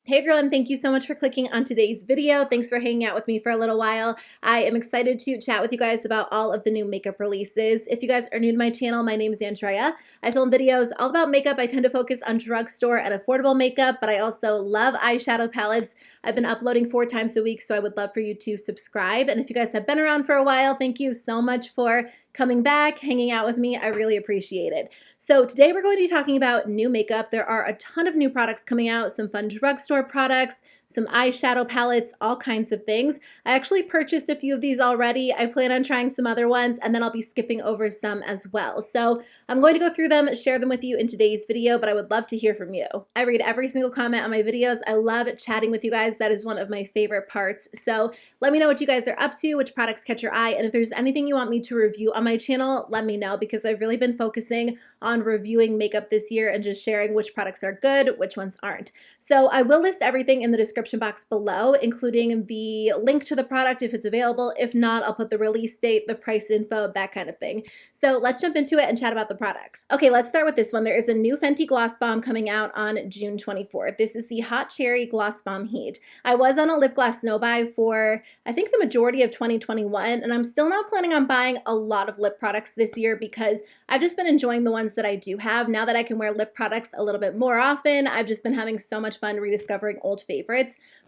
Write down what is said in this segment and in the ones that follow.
Hey everyone, thank you so much for clicking on today's video. Thanks for hanging out with me for a little while. I am excited to chat with you guys about all of the new makeup releases. If you guys are new to my channel, my name is Andrea. I film videos all about makeup. I tend to focus on drugstore and affordable makeup, but I also love eyeshadow palettes. I've been uploading 4 times a week, so I would love for you to subscribe. And if you guys have been around for a while, thank you so much for coming back, hanging out with me. I really appreciate it. So today we're going to be talking about new makeup. There are a ton of new products coming out, some fun drugstore products, some eyeshadow palettes, all kinds of things. I actually purchased a few of these already. I plan on trying some other ones, and then I'll be skipping over some as well. So I'm going to go through them, share them with you in today's video, but I would love to hear from you. I read every single comment on my videos. I love chatting with you guys. That is one of my favorite parts. So let me know what you guys are up to, which products catch your eye, and if there's anything you want me to review on my channel, let me know, because I've really been focusing on reviewing makeup this year and just sharing which products are good, which ones aren't. So I will list everything in the description box below, including the link to the product if it's available. If not, I'll put the release date, the price info, that kind of thing. So let's jump into it and chat about the products. Okay, let's start with this one. There is a new Fenty Gloss Bomb coming out on June 24th. This is the Hot Cherry Gloss Bomb Heat. I was on a lip gloss no-buy for, I think, the majority of 2021, and I'm still not planning on buying a lot of lip products this year because I've just been enjoying the ones that I do have. Now that I can wear lip products a little bit more often, I've just been having so much fun rediscovering old favorites.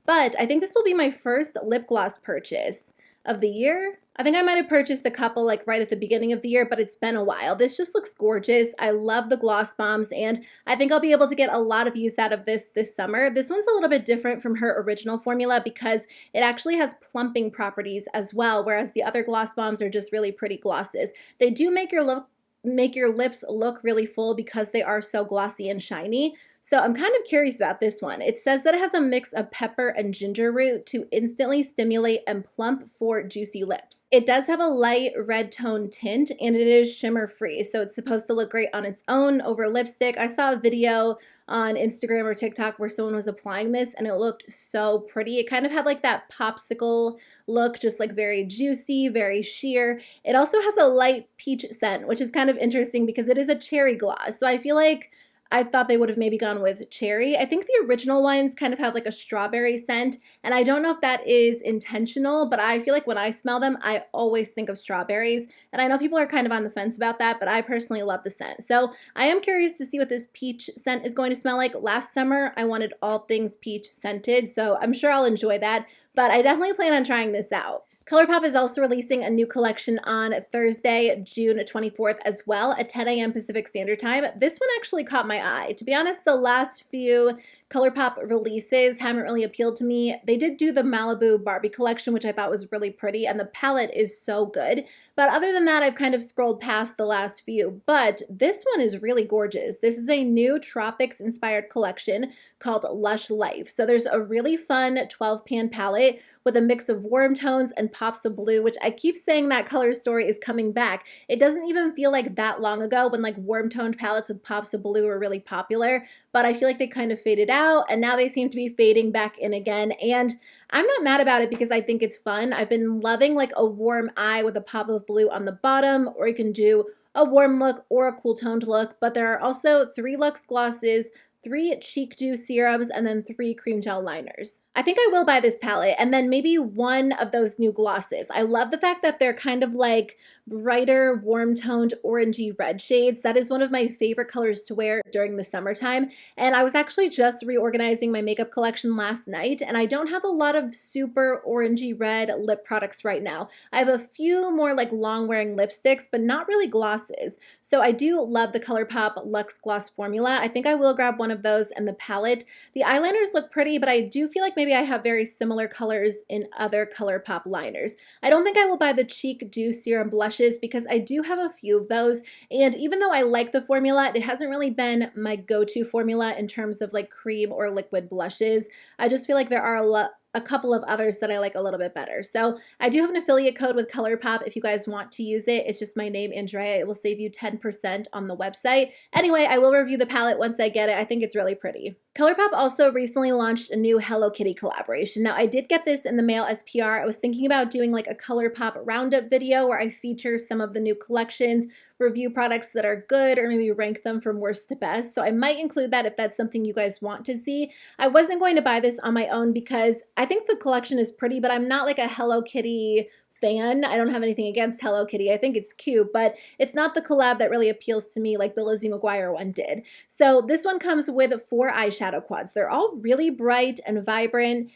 But I think this will be my first lip gloss purchase of the year. I think I might have purchased a couple like right at the beginning of the year, but it's been a while. This just looks gorgeous. I love the gloss bombs, and I think I'll be able to get a lot of use out of this summer. This one's a little bit different from her original formula because it actually has plumping properties as well, whereas the other gloss bombs are just really pretty glosses. They do make your lips look really full because they are so glossy and shiny. So I'm kind of curious about this one. It says that it has a mix of pepper and ginger root to instantly stimulate and plump for juicy lips. It does have a light red tone tint, and it is shimmer free. So it's supposed to look great on its own over lipstick. I saw a video on Instagram or TikTok where someone was applying this and it looked so pretty. It kind of had like that popsicle look, just like very juicy, very sheer. It also has a light peach scent, which is kind of interesting because it is a cherry gloss. So I feel like I thought they would have maybe gone with cherry. I think the original ones kind of have like a strawberry scent, and I don't know if that is intentional, but I feel like when I smell them, I always think of strawberries, and I know people are kind of on the fence about that, but I personally love the scent. So I am curious to see what this peach scent is going to smell like. Last summer, I wanted all things peach scented, so I'm sure I'll enjoy that, but I definitely plan on trying this out. ColourPop is also releasing a new collection on Thursday, June 24th as well at 10 a.m. Pacific Standard Time. This one actually caught my eye. To be honest, the last few ColourPop releases haven't really appealed to me. They did do the Malibu Barbie collection, which I thought was really pretty, and the palette is so good. But other than that, I've kind of scrolled past the last few. But this one is really gorgeous. This is a new tropics-inspired collection called Lush Life. So there's a really fun 12-pan palette with a mix of warm tones and pops of blue, which I keep saying that color story is coming back. It doesn't even feel like that long ago when like warm toned palettes with pops of blue were really popular, but I feel like they kind of faded out and now they seem to be fading back in again. And I'm not mad about it because I think it's fun. I've been loving like a warm eye with a pop of blue on the bottom, or you can do a warm look or a cool toned look, but there are also 3 Luxe glosses, 3 Cheek Dew serums, and then 3 cream gel liners. I think I will buy this palette and then maybe one of those new glosses. I love the fact that they're kind of like brighter, warm-toned, orangey red shades. That is one of my favorite colors to wear during the summertime. And I was actually just reorganizing my makeup collection last night, and I don't have a lot of super orangey red lip products right now. I have a few more like long-wearing lipsticks, but not really glosses. So I do love the ColourPop Luxe Gloss formula. I think I will grab one of those and the palette. The eyeliners look pretty, but I do feel like maybe I have very similar colors in other ColourPop liners. I don't think I will buy the Cheek Dew Serum blushes because I do have a few of those, and even though I like the formula, it hasn't really been my go-to formula in terms of like cream or liquid blushes. I just feel like there are a couple of others that I like a little bit better. So I do have an affiliate code with ColourPop if you guys want to use it. It's just my name, Andrea. It will save you 10% on the website. Anyway, I will review the palette once I get it. I think it's really pretty. ColourPop also recently launched a new HelloKitty collaboration. Now, I did get this in the mail as PR. I was thinking about doing like a ColourPop roundup video where I feature some of the new collections, review products that are good, or maybe rank them from worst to best. So I might include that if that's something you guys want to see. I wasn't going to buy this on my own because I think the collection is pretty, but I'm not like a Hello Kitty fan. I don't have anything against Hello Kitty. I think it's cute, but it's not the collab that really appeals to me like the Lizzie McGuire one did. So this one comes with 4 eyeshadow quads. They're all really bright and vibrant.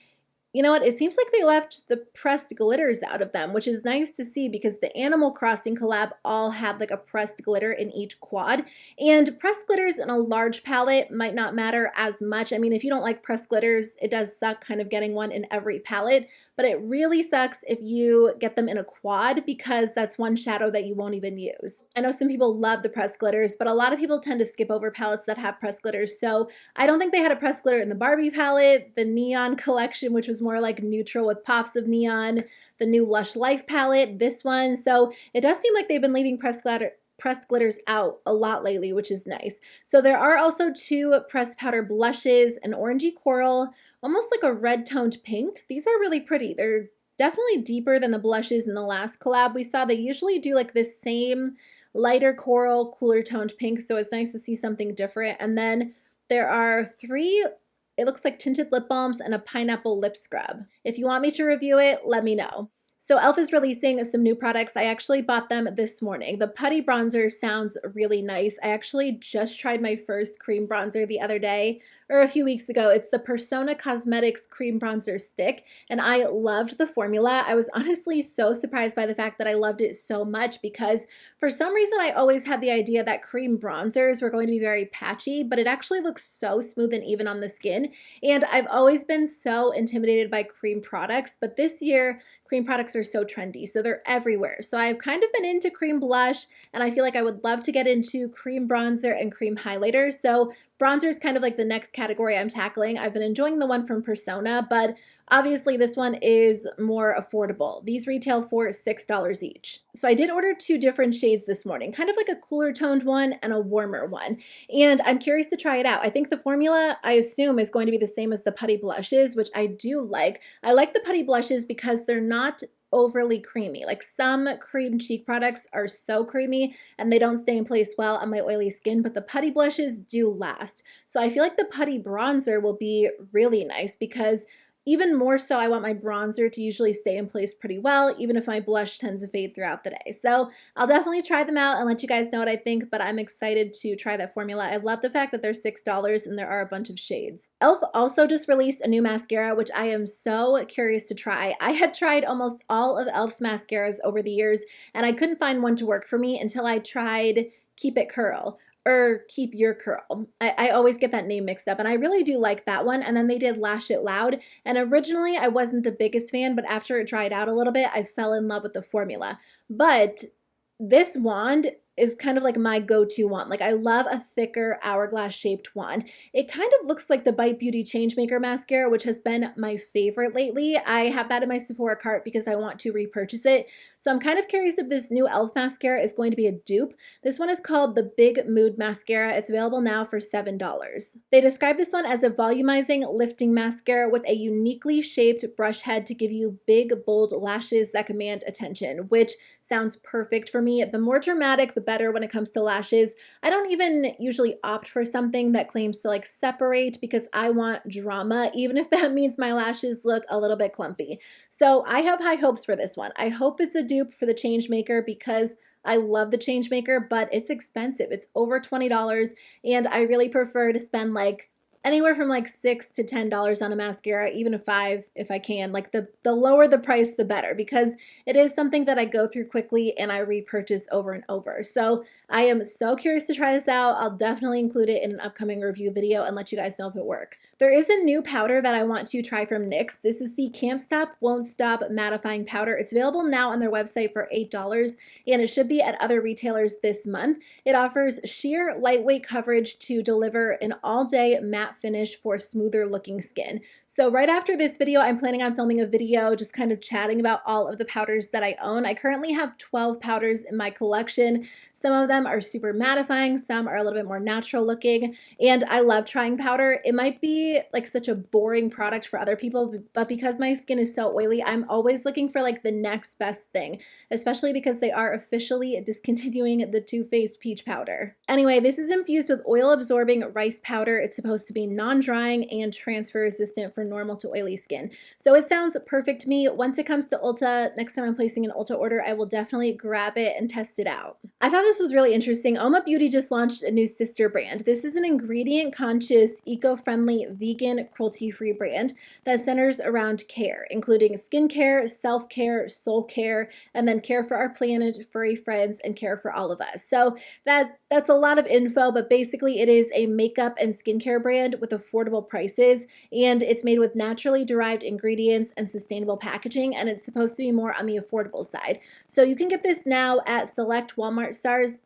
You know what? It seems like they left the pressed glitters out of them, which is nice to see because the Animal Crossing collab all had like a pressed glitter in each quad. And pressed glitters in a large palette might not matter as much. I mean, if you don't like pressed glitters, it does suck kind of getting one in every palette, but it really sucks if you get them in a quad because that's one shadow that you won't even use. I know some people love the pressed glitters, but a lot of people tend to skip over palettes that have pressed glitters. So I don't think they had a pressed glitter in the Barbie palette, the Neon collection, which was more like neutral with pops of neon, the new Lush Life palette, this one. So it does seem like they've been leaving pressed glitters out a lot lately, which is nice. So there are also 2 pressed powder blushes, an orangey coral, almost like a red toned pink. These are really pretty. They're definitely deeper than the blushes in the last collab we saw. They usually do like this same lighter coral, cooler toned pink. So it's nice to see something different. And then there are 3, it looks like tinted lip balms and a pineapple lip scrub. If you want me to review it, let me know. So e.l.f. is releasing some new products. I actually bought them this morning. The Putty Bronzer sounds really nice. I actually just tried my first cream bronzer the other day, or a few weeks ago. It's the Persona Cosmetics Cream Bronzer Stick, and I loved the formula. I was honestly so surprised by the fact that I loved it so much because for some reason I always had the idea that cream bronzers were going to be very patchy, but it actually looks so smooth and even on the skin. And I've always been so intimidated by cream products, but this year cream products are so trendy, so they're everywhere. So I've kind of been into cream blush, and I feel like I would love to get into cream bronzer and cream highlighter. So bronzer is kind of like the next category I'm tackling. I've been enjoying the one from Persona, but obviously this one is more affordable. These retail for $6 each. So I did order 2 different shades this morning, kind of like a cooler toned one and a warmer one. And I'm curious to try it out. I think the formula, I assume, is going to be the same as the Putty blushes, which I do like. I like the Putty blushes because they're not overly creamy. Like some cream cheek products are so creamy and they don't stay in place well on my oily skin, but the Putty blushes do last. So I feel like the Putty bronzer will be really nice because even more so, I want my bronzer to usually stay in place pretty well, even if my blush tends to fade throughout the day. So I'll definitely try them out and let you guys know what I think, but I'm excited to try that formula. I love the fact that they're $6 and there are a bunch of shades. e.l.f. also just released a new mascara, which I am so curious to try. I had tried almost all of e.l.f.'s mascaras over the years, and I couldn't find one to work for me until I tried Keep It Curl. Or Keep Your Curl. I always get that name mixed up, and I really do like that one. And then they did Lash It Loud, and originally I wasn't the biggest fan, but after it dried out a little bit, I fell in love with the formula. But this wand is kind of like my go-to wand. Like I love a thicker hourglass shaped wand. It kind of looks like the Bite Beauty Changemaker mascara, which has been my favorite lately. I have that in my Sephora cart because I want to repurchase it. So I'm kind of curious if this new e.l.f. mascara is going to be a dupe. This one is called the Big Mood Mascara. It's available now for $7. They describe this one as a volumizing, lifting mascara with a uniquely shaped brush head to give you big, bold lashes that command attention, which sounds perfect for me. The more dramatic, the better when it comes to lashes. I don't even usually opt for something that claims to like separate because I want drama, even if that means my lashes look a little bit clumpy. So I have high hopes for this one. I hope it's a dupe for the Changemaker because I love the Changemaker, but it's expensive. It's over $20, and I really prefer to spend like anywhere from like $6 to $10 on a mascara, even a $5 if I can. Like the lower the price, the better, because it is something that I go through quickly and I repurchase over and over. So I am so curious to try this out. I'll definitely include it in an upcoming review video and let you guys know if it works. There is a new powder that I want to try from NYX. This is the Can't Stop, Won't Stop Mattifying Powder. It's available now on their website for $8, and it should be at other retailers this month. It offers sheer lightweight coverage to deliver an all-day matte finish for smoother looking skin. So right after this video, I'm planning on filming a video just kind of chatting about all of the powders that I own. I currently have 12 powders in my collection. Some of them are super mattifying, some are a little bit more natural looking, and I love trying powder. It might be like such a boring product for other people, but because my skin is so oily, I'm always looking for like the next best thing, especially because they are officially discontinuing the Too Faced Peach Powder. Anyway, this is infused with oil-absorbing rice powder. It's supposed to be non-drying and transfer resistant for normal to oily skin. So it sounds perfect to me. Once it comes to Ulta, next time I'm placing an Ulta order, I will definitely grab it and test it out. I thought this was really interesting. Alma Beauty just launched a new sister brand. This is an ingredient-conscious, eco-friendly, vegan, cruelty-free brand that centers around care, including skincare, self-care, soul care, and then care for our planet, furry friends, and care for all of us. So that's a lot of info, but basically it is a makeup and skincare brand with affordable prices, and it's made with naturally derived ingredients and sustainable packaging, and it's supposed to be more on the affordable side. So you can get this now at select Walmart stores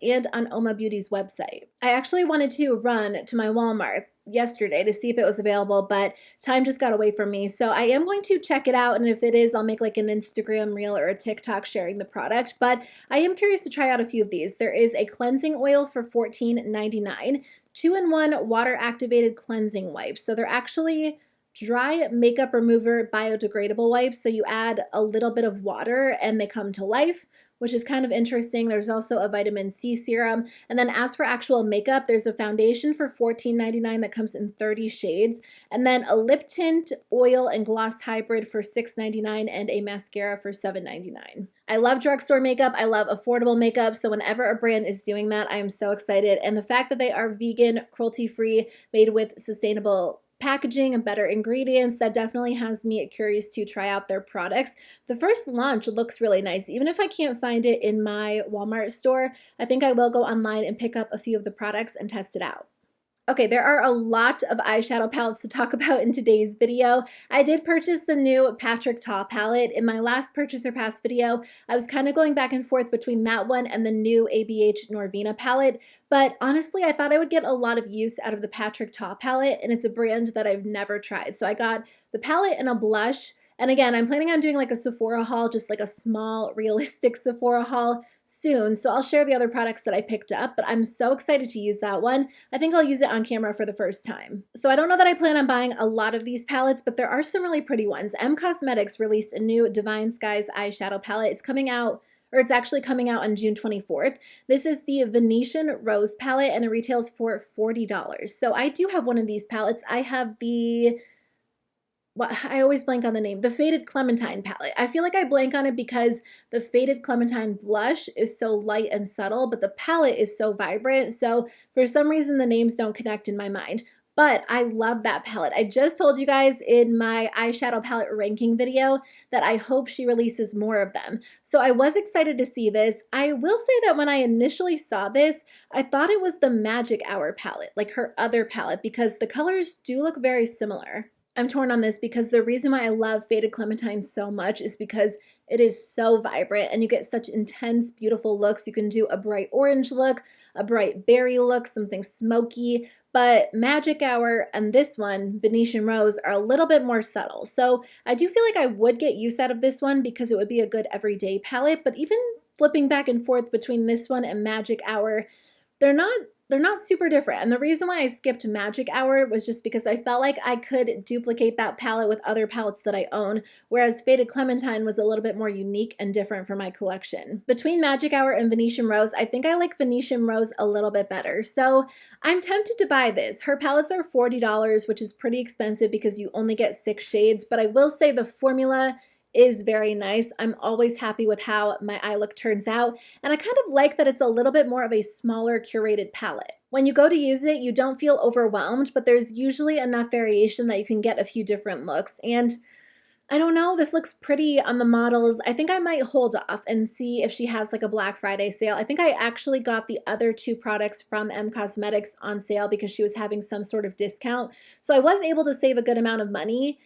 and on Alma Beauty's website. I actually wanted to run to my Walmart yesterday to see if it was available, but time just got away from me. So I am going to check it out, and if it is, I'll make like an Instagram reel or a TikTok sharing the product, but I am curious to try out a few of these. There is a cleansing oil for $14.99, 2-in-1 water-activated cleansing wipes. So they're actually dry makeup remover biodegradable wipes. So you add a little bit of water and they come to life, which is kind of interesting. There's also a vitamin C serum. And then as for actual makeup, there's a foundation for $14.99 that comes in 30 shades. And then a lip tint, oil, and gloss hybrid for $6.99 and a mascara for $7.99. I love drugstore makeup. I love affordable makeup. So whenever a brand is doing that, I am so excited. And the fact that they are vegan, cruelty-free, made with sustainable packaging and better ingredients, that definitely has me curious to try out their products. The first launch looks really nice. Even if I can't find it in my Walmart store, I think I will go online and pick up a few of the products and test it out. Okay, there are a lot of eyeshadow palettes to talk about in today's video. I did purchase the new Patrick Ta palette. In my last Purchase or Pass video, I was kind of going back and forth between that one and the new ABH Norvina palette, but honestly, I thought I would get a lot of use out of the Patrick Ta palette, and it's a brand that I've never tried. So I got the palette and a blush, and again, I'm planning on doing like a Sephora haul, just like a small, realistic Sephora haul soon. So I'll share the other products that I picked up, but I'm so excited to use that one. I think I'll use it on camera for the first time. So I don't know that I plan on buying a lot of these palettes, but there are some really pretty ones. Cosmetics released a new Divine Skies eyeshadow palette. It's coming out, or it's actually coming out on June 24th. This is the Venetian Rose palette, and it retails for $40. So I do have one of these palettes. I have the I always blank on the name, the Faded Clementine palette. I feel like I blank on it because the Faded Clementine blush is so light and subtle, but the palette is so vibrant. So for some reason, the names don't connect in my mind. But I love that palette. I just told you guys in my eyeshadow palette ranking video that I hope she releases more of them. So I was excited to see this. I will say that when I initially saw this, I thought it was the Magic Hour palette, like her other palette, because the colors do look very similar. I'm torn on this because the reason why I love Faded Clementine so much is because it is so vibrant and you get such intense, beautiful looks. You can do a bright orange look, a bright berry look, something smoky, but Magic Hour and this one, Venetian Rose, are a little bit more subtle. So I do feel like I would get use out of this one because it would be a good everyday palette, but even flipping back and forth between this one and Magic Hour, they're not super different. And the reason why I skipped Magic Hour was just because I felt like I could duplicate that palette with other palettes that I own, whereas Faded Clementine was a little bit more unique and different for my collection. Between Magic Hour and Venetian Rose, I think I like Venetian Rose a little bit better. So I'm tempted to buy this. Her palettes are $40, which is pretty expensive because you only get 6 shades, but I will say the formula is very nice. I'm always happy with how my eye look turns out, and I kind of like that it's a little bit more of a smaller curated palette. When you go to use it, you don't feel overwhelmed, but there's usually enough variation that you can get a few different looks, and I don't know, this looks pretty on the models. I think I might hold off and see if she has like a Black Friday sale. I think I actually got the other 2 products from Cosmetics on sale because she was having some sort of discount, so I was able to save a good amount of money.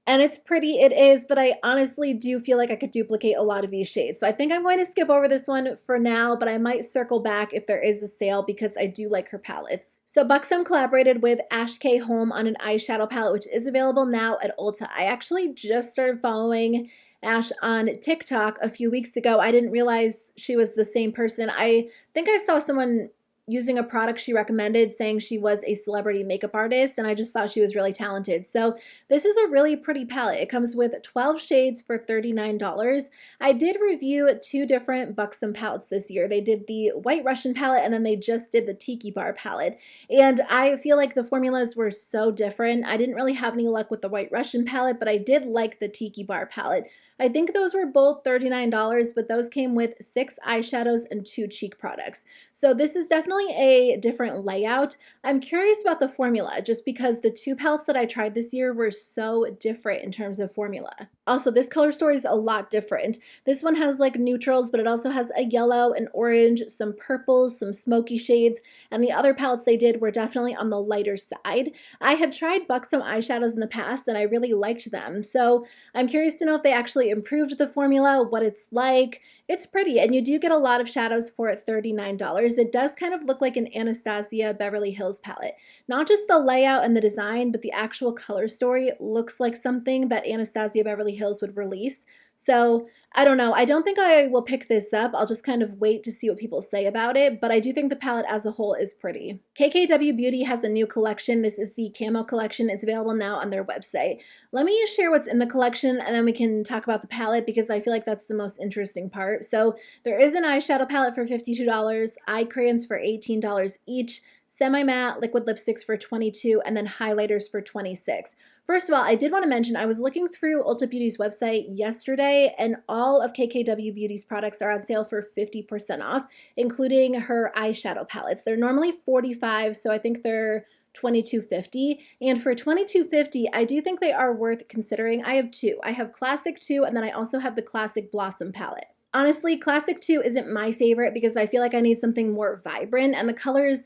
And it's pretty, it is, but I honestly do feel like I could duplicate a lot of these shades. So I think I'm going to skip over this one for now, but I might circle back if there is a sale because I do like her palettes. So Buxom collaborated with K. Holm on an eyeshadow palette, which is available now at Ulta. I actually just started following Ash on TikTok a few weeks ago. I didn't realize she was the same person. I think I saw someone using a product she recommended saying she was a celebrity makeup artist, and I just thought she was really talented. So this is a really pretty palette. It comes with 12 shades for $39. I did review 2 different Buxom palettes this year. They did the White Russian palette, and then they just did the Tiki Bar palette. And I feel like the formulas were so different. I didn't really have any luck with the White Russian palette, but I did like the Tiki Bar palette. I think those were both $39, but those came with 6 eyeshadows and 2 cheek products. So this is definitely a different layout. I'm curious about the formula just because the 2 palettes that I tried this year were so different in terms of formula. Also, this color story is a lot different. This one has like neutrals, but it also has a yellow, an orange, some purples, some smoky shades, and the other palettes they did were definitely on the lighter side. I had tried Buxom eyeshadows in the past and I really liked them, so I'm curious to know if they actually improved the formula, what it's like. It's pretty, and you do get a lot of shadows for $39. It does kind of look like an Anastasia Beverly Hills palette. Not just the layout and the design, but the actual color story looks like something that Anastasia Beverly Hills would release. So I don't know. I don't think I will pick this up. I'll just kind of wait to see what people say about it, but I do think the palette as a whole is pretty. KKW Beauty has a new collection. This is the Camo Collection. It's available now on their website. Let me share what's in the collection and then we can talk about the palette because I feel like that's the most interesting part. So there is an eyeshadow palette for $52, eye crayons for $18 each, semi-matte liquid lipsticks for $22, and then highlighters for $26. First of all, I did want to mention I was looking through Ulta Beauty's website yesterday, and all of KKW Beauty's products are on sale for 50% off, including her eyeshadow palettes. They're normally $45, so I think they're $22.50, and for $22.50, I do think they are worth considering. I have 2. I have Classic 2, and then I also have the Classic Blossom palette. Honestly, Classic 2 isn't my favorite because I feel like I need something more vibrant, and the colors,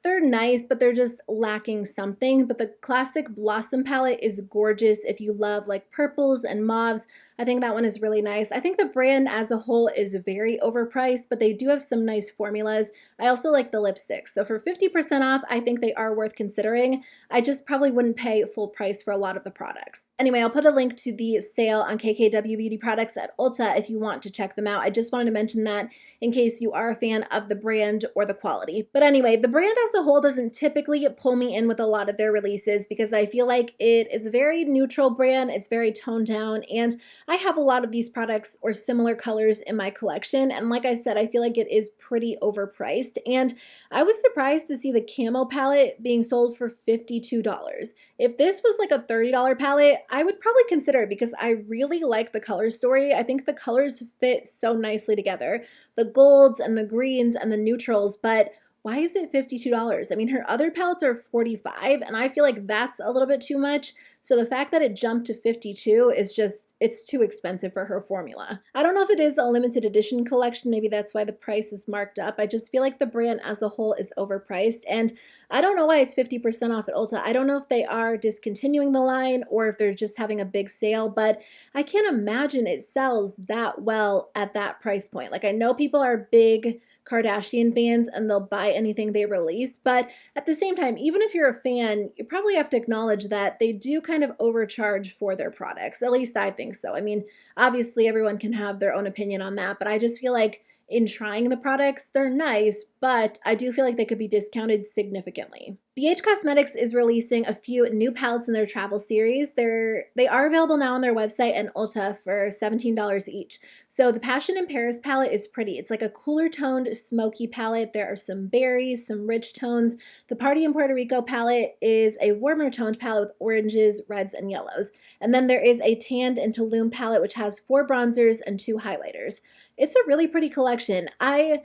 they're nice, but they're just lacking something. But the Classic Blossom palette is gorgeous if you love like purples and mauves. I think that one is really nice. I think the brand as a whole is very overpriced, but they do have some nice formulas. I also like the lipsticks. So for 50% off, I think they are worth considering. I just probably wouldn't pay full price for a lot of the products. Anyway, I'll put a link to the sale on KKW Beauty products at Ulta if you want to check them out. I just wanted to mention that in case you are a fan of the brand or the quality. But anyway, the brand as a whole doesn't typically pull me in with a lot of their releases because I feel like it is a very neutral brand. It's very toned down, and I have a lot of these products or similar colors in my collection, and like I said, I feel like it is pretty overpriced, and I was surprised to see the Camo palette being sold for $52. If this was like a $30 palette, I would probably consider it because I really like the color story. I think the colors fit so nicely together. The golds and the greens and the neutrals, but why is it $52? I mean, her other palettes are $45, and I feel like that's a little bit too much. So the fact that it jumped to $52 is just, it's too expensive for her formula. I don't know if it is a limited edition collection. Maybe that's why the price is marked up. I just feel like the brand as a whole is overpriced, and I don't know why it's 50% off at Ulta. I don't know if they are discontinuing the line or if they're just having a big sale, but I can't imagine it sells that well at that price point. Like, I know people are big Kardashian fans and they'll buy anything they release, but at the same time, even if you're a fan, you probably have to acknowledge that they do kind of overcharge for their products. At least I think so. I mean, obviously everyone can have their own opinion on that, but I just feel like in trying the products, they're nice, but I do feel like they could be discounted significantly. BH Cosmetics is releasing a few new palettes in their travel series. They are available now on their website and Ulta for $17 each. So the Passion in Paris palette is pretty. It's like a cooler toned smoky palette. There are some berries, some rich tones. The Party in Puerto Rico palette is a warmer toned palette with oranges, reds, and yellows. And then there is a tanned and Tulum palette which has 4 bronzers and 2 highlighters. It's a really pretty collection. I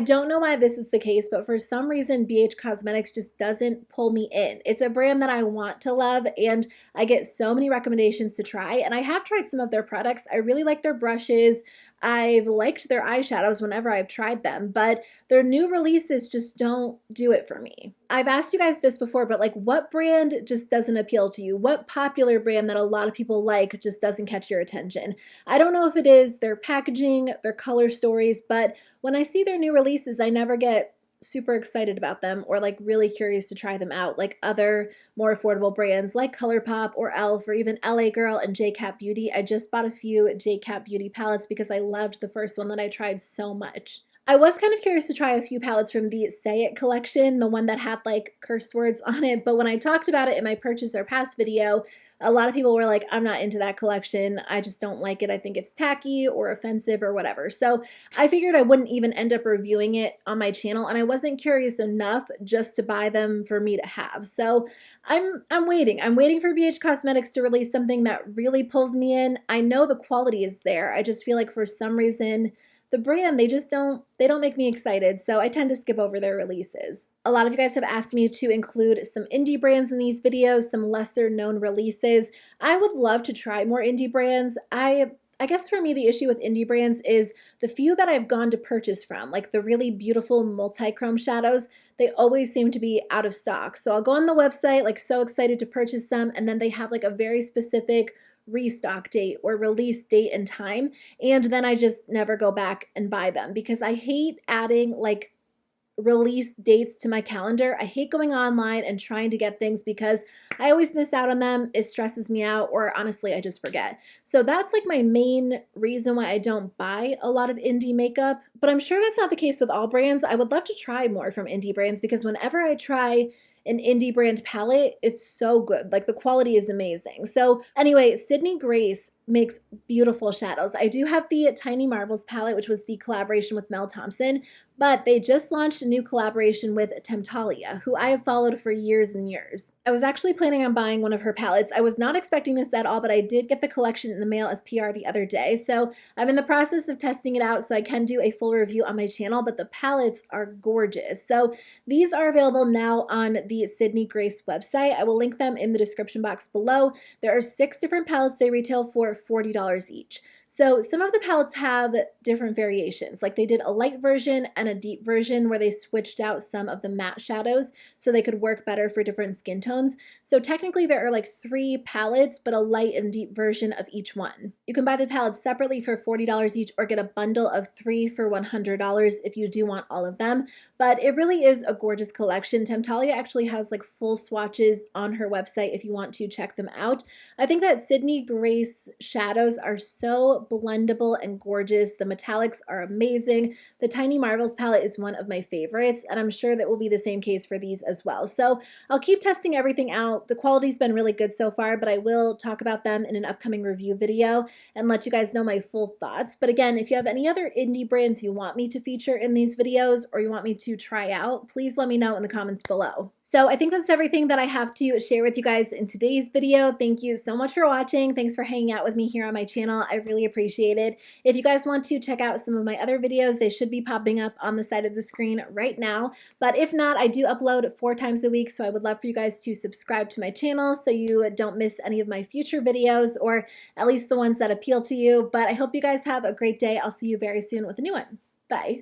don't know why this is the case, but for some reason, BH Cosmetics just doesn't pull me in. It's a brand that I want to love, and I get so many recommendations to try, and I have tried some of their products. I really like their brushes. I've liked their eyeshadows whenever I've tried them, but their new releases just don't do it for me. I've asked you guys this before, but like, what brand just doesn't appeal to you? What popular brand that a lot of people like just doesn't catch your attention? I don't know if it is their packaging, their color stories, but when I see their new releases, I never get super excited about them or like really curious to try them out, like other more affordable brands like ColourPop or e.l.f. or even LA Girl and JCap Beauty. I just bought a few JCap Beauty palettes because I loved the first one that I tried so much. I was kind of curious to try a few palettes from the Say It collection, the one that had like curse words on it, but when I talked about it in my purchase or pass video, a lot of people were like, I'm not into that collection. I just don't like it. I think it's tacky or offensive or whatever. So I figured I wouldn't even end up reviewing it on my channel, and I wasn't curious enough just to buy them for me to have. So I'm waiting. I'm waiting for BH Cosmetics to release something that really pulls me in. I know the quality is there. I just feel like for some reason the brand, they don't make me excited, so I tend to skip over their releases. A lot of you guys have asked me to include some indie brands in these videos, some lesser known releases. I would love to try more indie brands. I guess for me, the issue with indie brands is the few that I've gone to purchase from, like the really beautiful multi-chrome shadows, they always seem to be out of stock. So I'll go on the website, like so excited to purchase them, and then they have like a very specific restock date or release date and time, and then I just never go back and buy them because I hate adding like release dates to my calendar. I hate going online and trying to get things because I always miss out on them. It stresses me out, or honestly, I just forget. So that's like my main reason why I don't buy a lot of indie makeup, but I'm sure that's not the case with all brands. I would love to try more from indie brands because whenever I try an indie brand palette, it's so good. Like the quality is amazing. So anyway, Sydney Grace makes beautiful shadows. I do have the Tiny Marvels palette, which was the collaboration with Mel Thompson, but they just launched a new collaboration with Temptalia, who I have followed for years and years. I was actually planning on buying one of her palettes. I was not expecting this at all, but I did get the collection in the mail as PR the other day, so I'm in the process of testing it out so I can do a full review on my channel, but the palettes are gorgeous. So these are available now on the Sydney Grace website. I will link them in the description box below. There are 6 different palettes. They retail for $40 each. So some of the palettes have different variations, like they did a light version and a deep version where they switched out some of the matte shadows so they could work better for different skin tones. So technically there are like 3 palettes, but a light and deep version of each one. You can buy the palettes separately for $40 each or get a bundle of 3 for $100 if you do want all of them. But it really is a gorgeous collection. Temptalia actually has like full swatches on her website if you want to check them out. I think that Sydney Grace shadows are so blendable and gorgeous. The metallics are amazing. The Tiny Marvels palette is one of my favorites, and I'm sure that will be the same case for these as well. So I'll keep testing everything out. The quality's been really good so far, but I will talk about them in an upcoming review video and let you guys know my full thoughts. But again, if you have any other indie brands you want me to feature in these videos or you want me to try out, please let me know in the comments below. So I think that's everything that I have to share with you guys in today's video. Thank you so much for watching. Thanks for hanging out with me here on my channel. I really appreciate it. If you guys want to check out some of my other videos, they should be popping up on the side of the screen right now. But if not, I do upload 4 times a week, so I would love for you guys to subscribe to my channel so you don't miss any of my future videos, or at least the ones that appeal to you. But I hope you guys have a great day. I'll see you very soon with a new one. Bye.